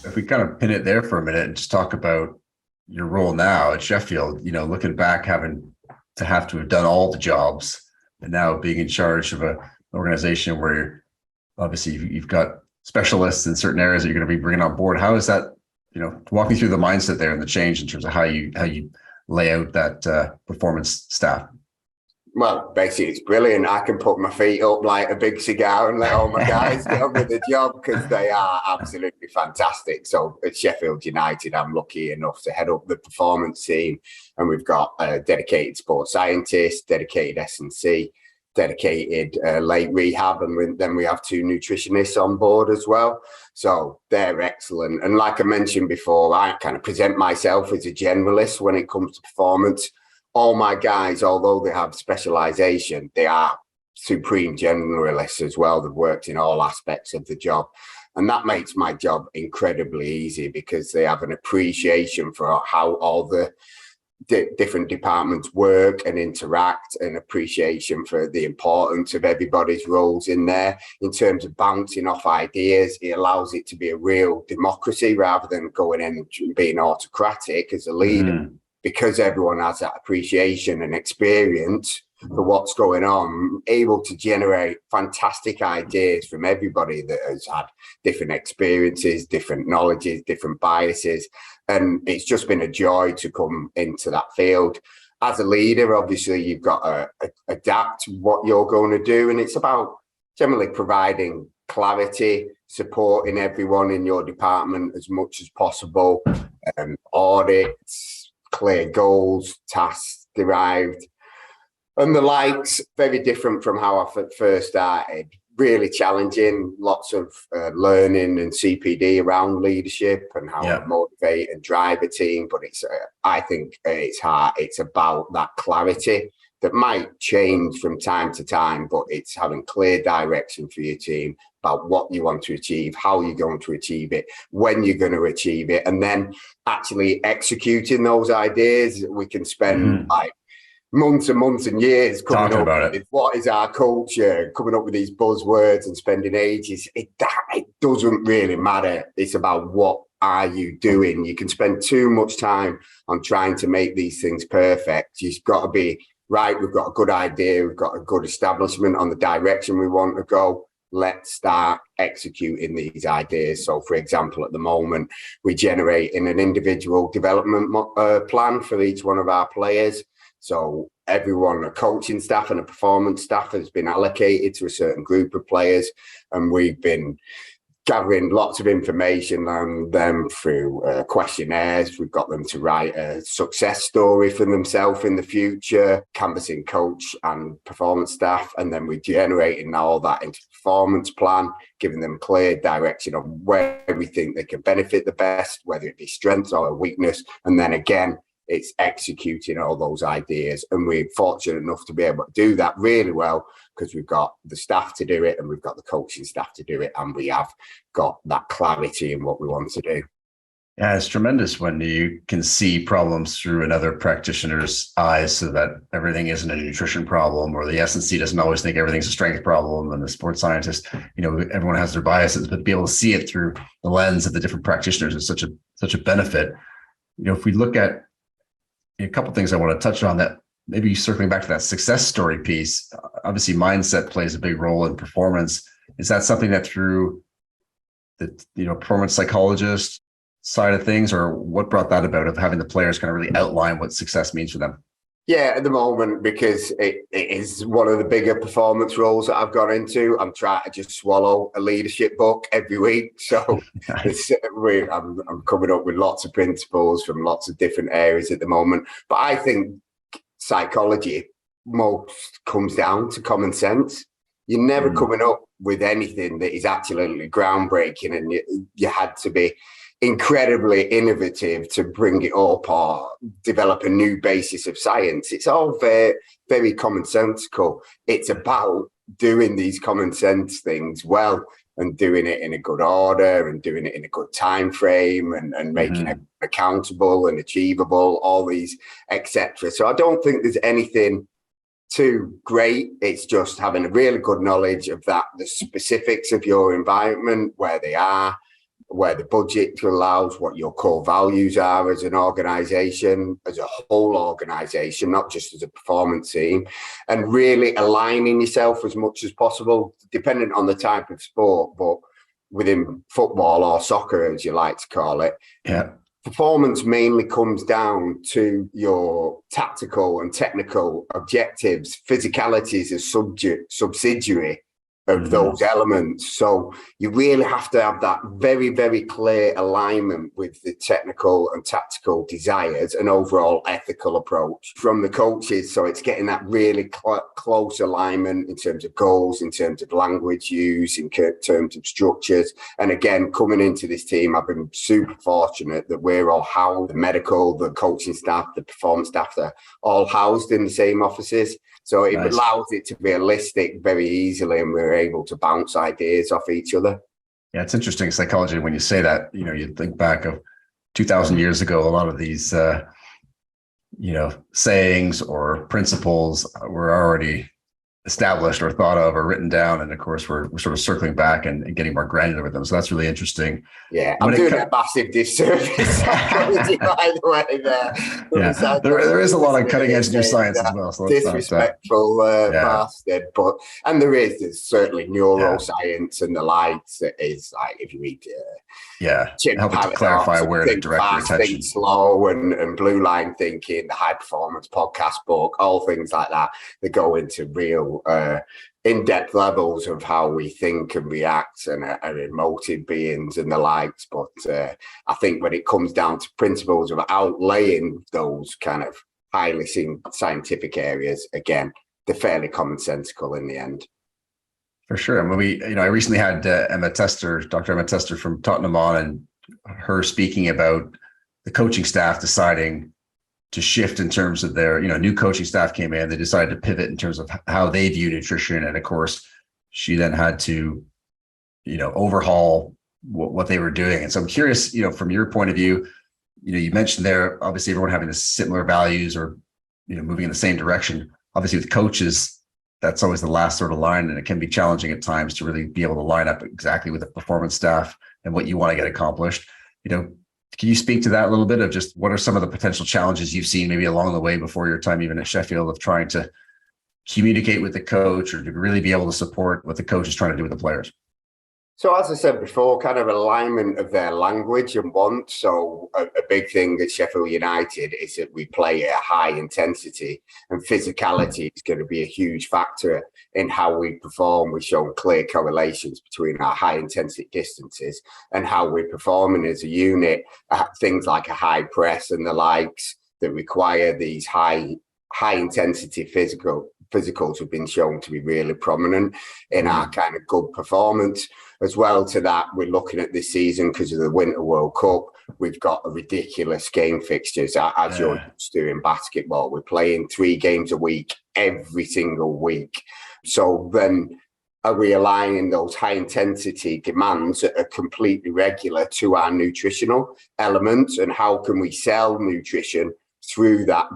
if we kind of pin it there for a minute and just talk about your role now at Sheffield, looking back, having to have done all the jobs and now being in charge of an organization where obviously you've got specialists in certain areas that you're going to be bringing on board. How is that, walk me through the mindset there and the change in terms of how you lay out that performance staff? Well, basically, it's brilliant. I can put my feet up like a big cigar and let all my guys get on with the job because they are absolutely fantastic. So at Sheffield United, I'm lucky enough to head up the performance team, and we've got a dedicated sports scientist, dedicated S&C, dedicated late rehab, and then we have 2 nutritionists on board as well. So they're excellent. And like I mentioned before, I kind of present myself as a generalist when it comes to performance. All my guys, although they have specialization, they are supreme generalists as well. They've worked in all aspects of the job. And that makes my job incredibly easy because they have an appreciation for how all the different departments work and interact, and appreciation for the importance of everybody's roles in there. In terms of bouncing off ideas, it allows it to be a real democracy rather than going in and being autocratic as a leader. Because everyone has that appreciation and experience for what's going on, able to generate fantastic ideas from everybody that has had different experiences, different knowledges, different biases. And it's just been a joy to come into that field. As a leader, obviously, you've got to adapt what you're going to do. And it's about generally providing clarity, supporting everyone in your department as much as possible, audits, clear goals, tasks derived, and the likes. Very different from how I first started. Really challenging, lots of learning and CPD around leadership and how to motivate and drive a team. But it's, I think, it's hard. It's about that clarity that might change from time to time, but it's having clear direction for your team about what you want to achieve, how you're going to achieve it, when you're going to achieve it, and then actually executing those ideas. We can spend like months and months and years coming up with what is our culture, coming up with these buzzwords and spending ages. It doesn't really matter. It's about what are you doing. You can spend too much time on trying to make these things perfect. You've got to be right. We've got a good idea. We've got a good establishment on the direction we want to go. Let's start executing these ideas. So, for example, at the moment, we're generating an individual development plan for each one of our players. So everyone, a coaching staff and a performance staff, has been allocated to a certain group of players. And we've been gathering lots of information on them through questionnaires. We've got them to write a success story for themselves in the future, canvassing coach and performance staff, and then we're generating all that into a performance plan, giving them clear direction on where we think they can benefit the best, whether it be strengths or a weakness, and then again, it's executing all those ideas. And we're fortunate enough to be able to do that really well because we've got the staff to do it and we've got the coaching staff to do it, and we have got that clarity in what we want to do. Yeah, it's tremendous when you can see problems through another practitioner's eyes, so that everything isn't a nutrition problem, or the S&C doesn't always think everything's a strength problem, and the sports scientist, everyone has their biases, but to be able to see it through the lens of the different practitioners is such a benefit. If we look at a couple of things I want to touch on, that maybe circling back to that success story piece, obviously mindset plays a big role in performance. Is that something that through the performance psychologist side of things, or what brought that about, of having the players kind of really outline what success means for them? Yeah, at the moment, because it is one of the bigger performance roles that I've got into, I'm trying to just swallow a leadership book every week. So I'm coming up with lots of principles from lots of different areas at the moment. But I think psychology most comes down to common sense. You're never coming up with anything that is absolutely groundbreaking, and you had to be incredibly innovative to bring it up or develop a new basis of science. It's all very, very commonsensical. It's about doing these common sense things well and doing it in a good order and doing it in a good time frame and making it accountable and achievable, all these, etc. So I don't think there's anything too great. It's just having a really good knowledge of that, the specifics of your environment, where they are, where the budget allows, what your core values are as an organization, as a whole organization, not just as a performance team, and really aligning yourself as much as possible, depending on the type of sport, but within football or soccer, as you like to call it. Yeah. Performance mainly comes down to your tactical and technical objectives. Physicality is a subsidiary of those elements. So you really have to have that very, very clear alignment with the technical and tactical desires and overall ethical approach from the coaches. So it's getting that really close alignment in terms of goals, in terms of language use, in terms of structures. And again, coming into this team, I've been super fortunate that we're all housed, the medical, the coaching staff, the performance staff, they're all housed in the same offices. So it allows it to be holistic very easily, and we're able to bounce ideas off each other. Yeah, it's interesting psychology when you say that. You think back of 2,000 years ago, a lot of these, sayings or principles were already established or thought of or written down. And of course, we're sort of circling back and getting more granular with them. So that's really interesting. Yeah, I'm doing a massive disservice, by the way, there. Yeah, there is a lot of cutting edge new science as well. So disrespectful bastard, but there's certainly neuroscience and the likes that is like, if you read help to clarify where to direct your attention. Think slow and blue line thinking, the high performance podcast book, all things like that go into real in-depth levels of how we think and react and are emotive beings and the likes. But I think when it comes down to principles of outlaying those kind of highly scientific areas, again, they're fairly commonsensical in the end. For sure. And when I recently had Dr. Emma Tester from Tottenham on, and her speaking about the coaching staff deciding to shift in terms of their, new coaching staff came in, they decided to pivot in terms of how they view nutrition. And of course, she then had to, overhaul what they were doing. And so I'm curious, from your point of view, you mentioned there, obviously everyone having the similar values or, moving in the same direction. Obviously with coaches, that's always the last sort of line. And it can be challenging at times to really be able to line up exactly with the performance staff and what you want to get accomplished. Can you speak to that a little bit of just what are some of the potential challenges you've seen maybe along the way before your time even at Sheffield of trying to communicate with the coach or to really be able to support what the coach is trying to do with the players? So as I said before, kind of alignment of their language and wants. So a big thing at Sheffield United is that we play at a high intensity, and physicality is going to be a huge factor in how we perform. We've shown clear correlations between our high intensity distances and how we're performing as a unit. Things like a high press and the likes that require these high intensity physicals have been shown to be really prominent in our kind of good performance. As well to that, we're looking at this season because of the Winter World Cup. We've got a ridiculous game fixtures as you're used to in basketball. We're playing 3 games a week, every single week. So then are we aligning those high intensity demands that are completely regular to our nutritional elements? And how can we sell nutrition through that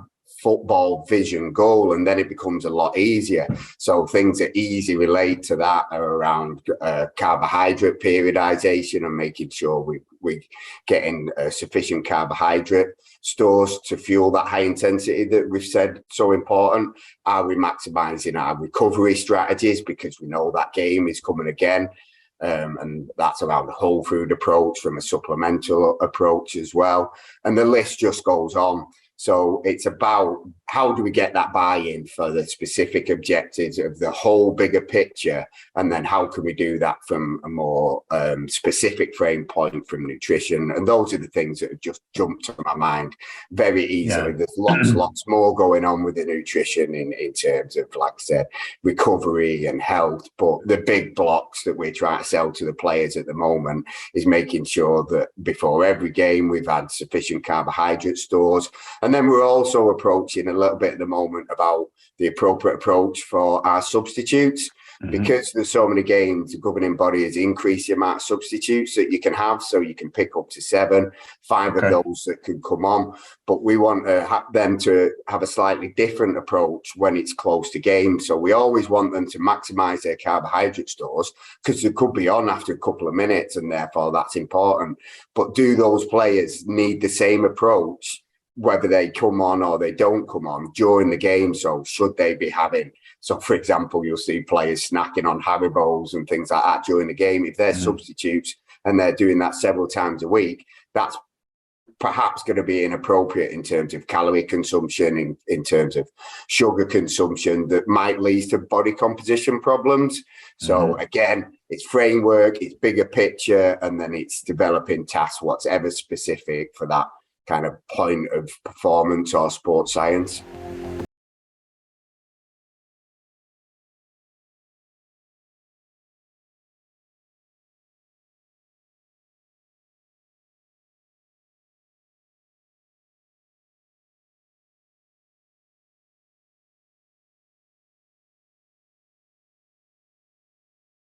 football vision goal? And then it becomes a lot easier. So things that easy relate to that are around carbohydrate periodization and making sure we're getting sufficient carbohydrate stores to fuel that high intensity that we've said so important. Are we maximizing our recovery strategies because we know that game is coming again? And that's around the whole food approach from a supplemental approach as well. And the list just goes on. So it's about how do we get that buy-in for the specific objectives of the whole bigger picture, and then how can we do that from a more specific frame point from nutrition? And those are the things that have just jumped to my mind very easily. Yeah. There's lots more going on with the nutrition in terms of, like I said, recovery and health. But the big blocks that we're trying to sell to the players at the moment is making sure that before every game we've had sufficient carbohydrate stores. And then we're also approaching a little bit at the moment about the appropriate approach for our substitutes. Because there's so many games, the governing body has increased the amount of substitutes that you can have. So you can pick up to 7, 5 of those that can come on. But we want them to have a slightly different approach when it's close to game. So we always want them to maximize their carbohydrate stores, because they could be on after a couple of minutes, and therefore that's important. But do those players need the same approach, whether they come on or they don't come on during the game? So should they be having, so for example, you'll see players snacking on Haribos and things like that during the game. If they're substitutes and they're doing that several times a week, that's perhaps going to be inappropriate in terms of calorie consumption, in terms of sugar consumption, that might lead to body composition problems. So again, it's framework, it's bigger picture, and then it's developing tasks, whatever specific for that kind of point of performance or sports science.